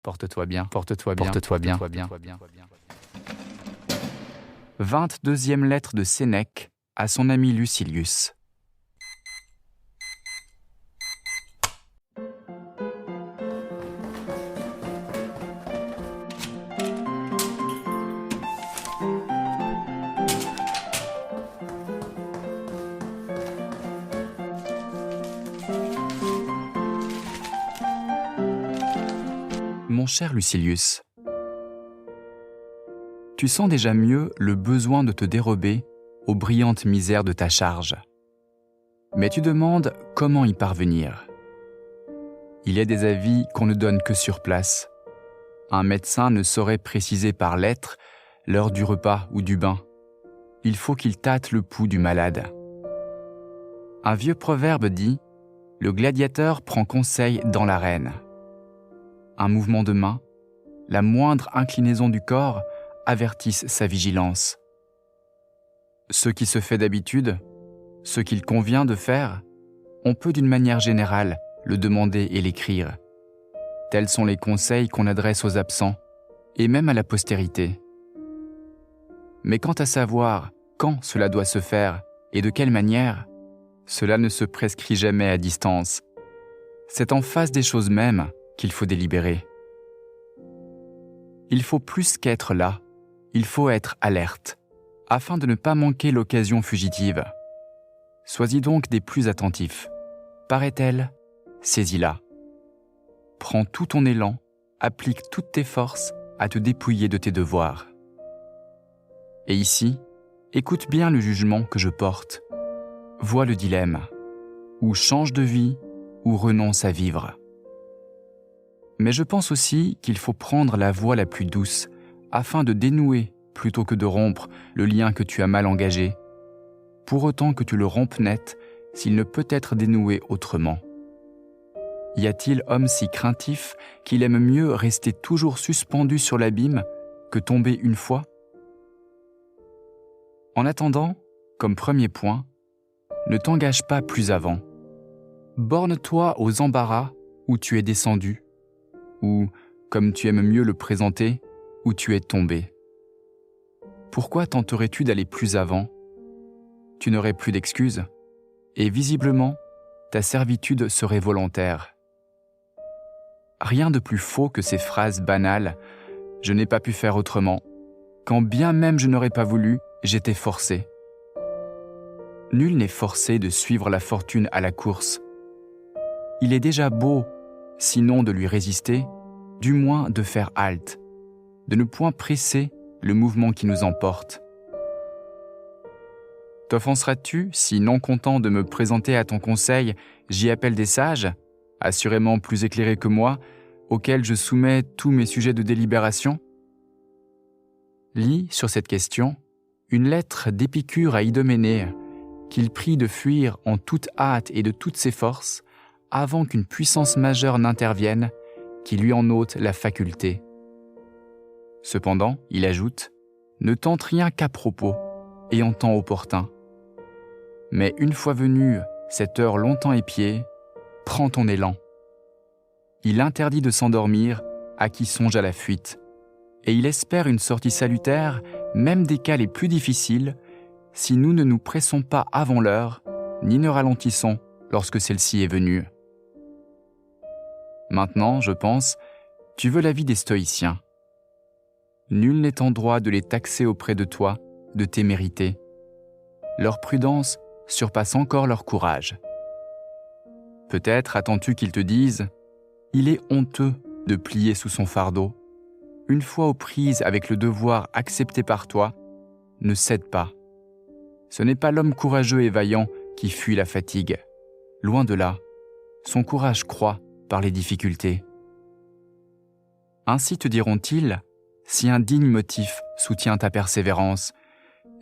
porte-toi bien, porte-toi bien, porte-toi bien, porte-toi bien. 22e lettre de Sénèque à son ami Lucilius. Mon cher Lucilius, tu sens déjà mieux le besoin de te dérober aux brillantes misères de ta charge. Mais tu demandes comment y parvenir. Il y a des avis qu'on ne donne que sur place. Un médecin ne saurait préciser par lettre l'heure du repas ou du bain. Il faut qu'il tâte le pouls du malade. Un vieux proverbe dit « Le gladiateur prend conseil dans l'arène ». Un mouvement de main, la moindre inclinaison du corps avertissent sa vigilance. Ce qui se fait d'habitude, ce qu'il convient de faire, on peut d'une manière générale le demander et l'écrire. Tels sont les conseils qu'on adresse aux absents et même à la postérité. Mais quant à savoir quand cela doit se faire et de quelle manière, cela ne se prescrit jamais à distance. C'est en face des choses mêmes qu'il faut délibérer. Il faut plus qu'être là, il faut être alerte, afin de ne pas manquer l'occasion fugitive. Sois-y donc des plus attentifs. Paraît-elle, saisis-la. Prends tout ton élan, applique toutes tes forces à te dépouiller de tes devoirs. Et ici, écoute bien le jugement que je porte. Vois le dilemme, ou change de vie, ou renonce à vivre. Mais je pense aussi qu'il faut prendre la voie la plus douce afin de dénouer plutôt que de rompre le lien que tu as mal engagé, pour autant que tu le rompes net s'il ne peut être dénoué autrement. Y a-t-il homme si craintif qu'il aime mieux rester toujours suspendu sur l'abîme que tomber une fois ? En attendant, comme premier point, ne t'engage pas plus avant. Borne-toi aux embarras où tu es descendu, ou, comme tu aimes mieux le présenter, où tu es tombé. Pourquoi tenterais-tu d'aller plus avant ? Tu n'aurais plus d'excuses, et visiblement, ta servitude serait volontaire. Rien de plus faux que ces phrases banales « je n'ai pas pu faire autrement », quand bien même je n'aurais pas voulu, j'étais forcé. Nul n'est forcé de suivre la fortune à la course. Il est déjà beau, sinon de lui résister, du moins de faire halte, de ne point presser le mouvement qui nous emporte. T'offenseras-tu si, non content de me présenter à ton conseil, j'y appelle des sages, assurément plus éclairés que moi, auxquels je soumets tous mes sujets de délibération ? Lis sur cette question une lettre d'Épicure à Idoménée, qu'il prie de fuir en toute hâte et de toutes ses forces, avant qu'une puissance majeure n'intervienne, qui lui en ôte la faculté. Cependant, il ajoute, ne tente rien qu'à propos, et en temps opportun. Mais une fois venue cette heure longtemps épiée, prends ton élan. Il interdit de s'endormir à qui songe à la fuite, et il espère une sortie salutaire, même des cas les plus difficiles, si nous ne nous pressons pas avant l'heure, ni ne ralentissons lorsque celle-ci est venue. Maintenant, je pense, tu veux l'avis des stoïciens. Nul n'est en droit de les taxer auprès de toi de témérité. Leur prudence surpasse encore leur courage. Peut-être attends-tu qu'ils te disent « Il est honteux de plier sous son fardeau. Une fois aux prises avec le devoir accepté par toi, ne cède pas. Ce n'est pas l'homme courageux et vaillant qui fuit la fatigue. Loin de là, son courage croît par les difficultés. » Ainsi te diront-ils, si un digne motif soutient ta persévérance,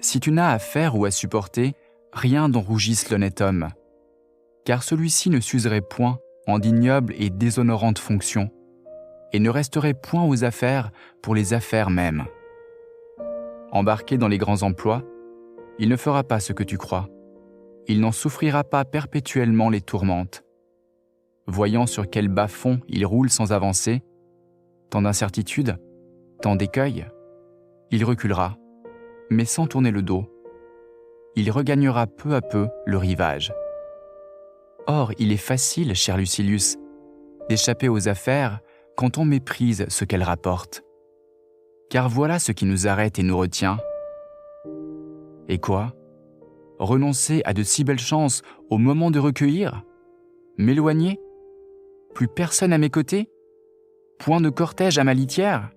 si tu n'as à faire ou à supporter rien dont rougisse l'honnête homme, car celui-ci ne s'userait point en d'ignobles et déshonorantes fonctions, et ne resterait point aux affaires pour les affaires mêmes. Embarqué dans les grands emplois, il ne fera pas ce que tu crois. Il n'en souffrira pas perpétuellement les tourmentes. Voyant sur quel bas-fond il roule sans avancer, tant d'incertitudes, tant d'écueils, il reculera, mais sans tourner le dos. Il regagnera peu à peu le rivage. Or, il est facile, cher Lucilius, d'échapper aux affaires quand on méprise ce qu'elles rapportent. Car voilà ce qui nous arrête et nous retient. Et quoi ? Renoncer à de si belles chances au moment de recueillir ? M'éloigner ? Plus personne à mes côtés ? Point de cortège à ma litière ?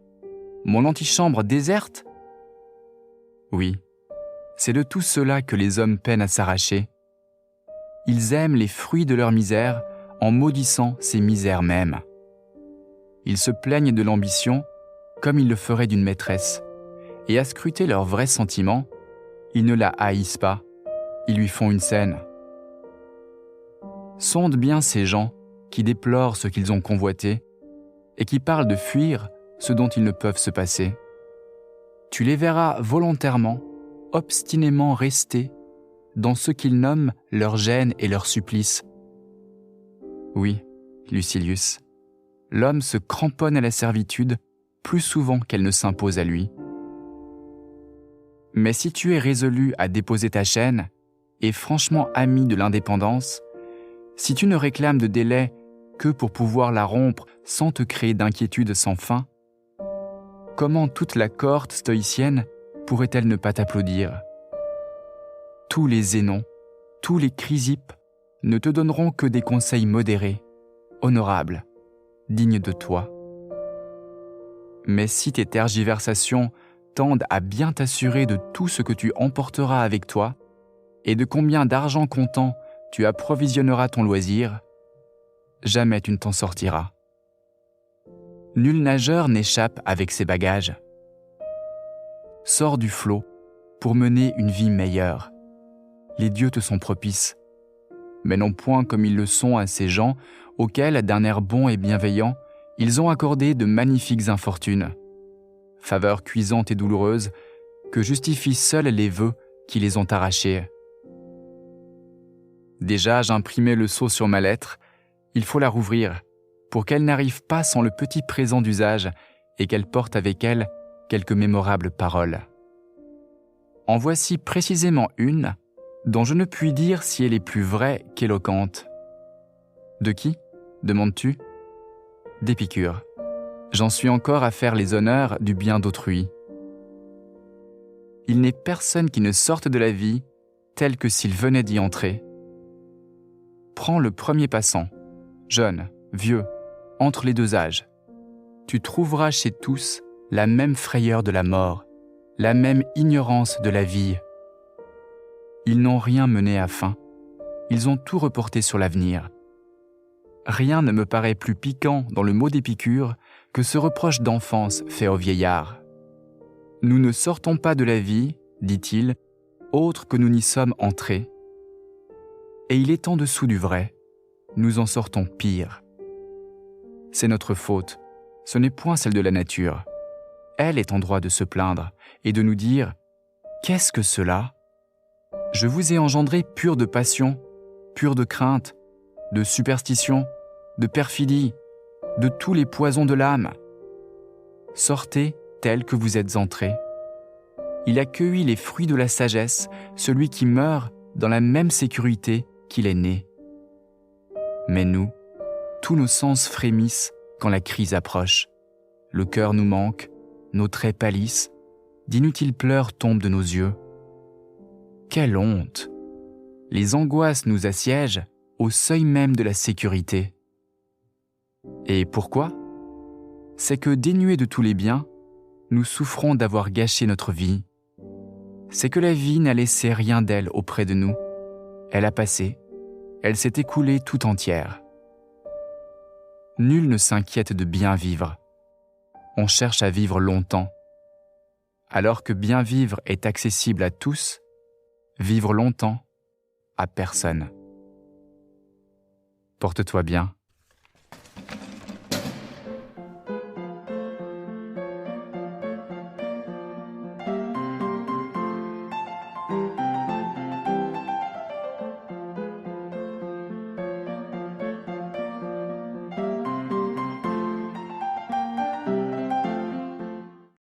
Mon antichambre déserte ? Oui, c'est de tout cela que les hommes peinent à s'arracher. Ils aiment les fruits de leur misère en maudissant ces misères mêmes. Ils se plaignent de l'ambition comme ils le feraient d'une maîtresse, et à scruter leurs vrais sentiments, ils ne la haïssent pas, ils lui font une scène. Sonde bien ces gens qui déplorent ce qu'ils ont convoité et qui parlent de fuir ce dont ils ne peuvent se passer. Tu les verras volontairement, obstinément rester dans ce qu'ils nomment leur gêne et leur supplice. Oui, Lucilius, l'homme se cramponne à la servitude plus souvent qu'elle ne s'impose à lui. Mais si tu es résolu à déposer ta chaîne et franchement ami de l'indépendance, si tu ne réclames de délai que pour pouvoir la rompre sans te créer d'inquiétude sans fin, comment toute la cohorte stoïcienne pourrait-elle ne pas t'applaudir ? Tous les Zénons, tous les Chrysippes ne te donneront que des conseils modérés, honorables, dignes de toi. Mais si tes tergiversations tendent à bien t'assurer de tout ce que tu emporteras avec toi et de combien d'argent comptant tu approvisionneras ton loisir, jamais tu ne t'en sortiras. Nul nageur n'échappe avec ses bagages. Sors du flot pour mener une vie meilleure. Les dieux te sont propices, mais non point comme ils le sont à ces gens auxquels, d'un air bon et bienveillant, ils ont accordé de magnifiques infortunes, faveurs cuisantes et douloureuses que justifient seuls les vœux qui les ont arrachés. Déjà, j'imprimais le sceau sur ma lettre, il faut la rouvrir, pour qu'elle n'arrive pas sans le petit présent d'usage et qu'elle porte avec elle quelques mémorables paroles. En voici précisément une dont je ne puis dire si elle est plus vraie qu'éloquente. De qui ? Demandes-tu ? D'Épicure. J'en suis encore à faire les honneurs du bien d'autrui. Il n'est personne qui ne sorte de la vie tel que s'il venait d'y entrer. Prends le premier passant, jeune, vieux, entre les deux âges. Tu trouveras chez tous la même frayeur de la mort, la même ignorance de la vie. Ils n'ont rien mené à fin, ils ont tout reporté sur l'avenir. Rien ne me paraît plus piquant dans le mot d'Épicure que ce reproche d'enfance fait aux vieillards. Nous ne sortons pas de la vie, dit-il, autre que nous n'y sommes entrés. Et il est en dessous du vrai, nous en sortons pire. C'est notre faute, ce n'est point celle de la nature. Elle est en droit de se plaindre et de nous dire « Qu'est-ce que cela ? Je vous ai engendré pur de passion, pur de crainte, de superstition, de perfidie, de tous les poisons de l'âme. Sortez tel que vous êtes entrés. Il a cueilli les fruits de la sagesse, celui qui meurt dans la même sécurité qu'il est né. Mais nous, tous nos sens frémissent quand la crise approche. Le cœur nous manque, nos traits pâlissent, d'inutiles pleurs tombent de nos yeux. Quelle honte! Les angoisses nous assiègent au seuil même de la sécurité. Et pourquoi ? C'est que dénués de tous les biens, nous souffrons d'avoir gâché notre vie. C'est que la vie n'a laissé rien d'elle auprès de nous. Elle a passé, elle s'est écoulée tout entière. Nul ne s'inquiète de bien vivre. On cherche à vivre longtemps. Alors que bien vivre est accessible à tous, vivre longtemps à personne. Porte-toi bien.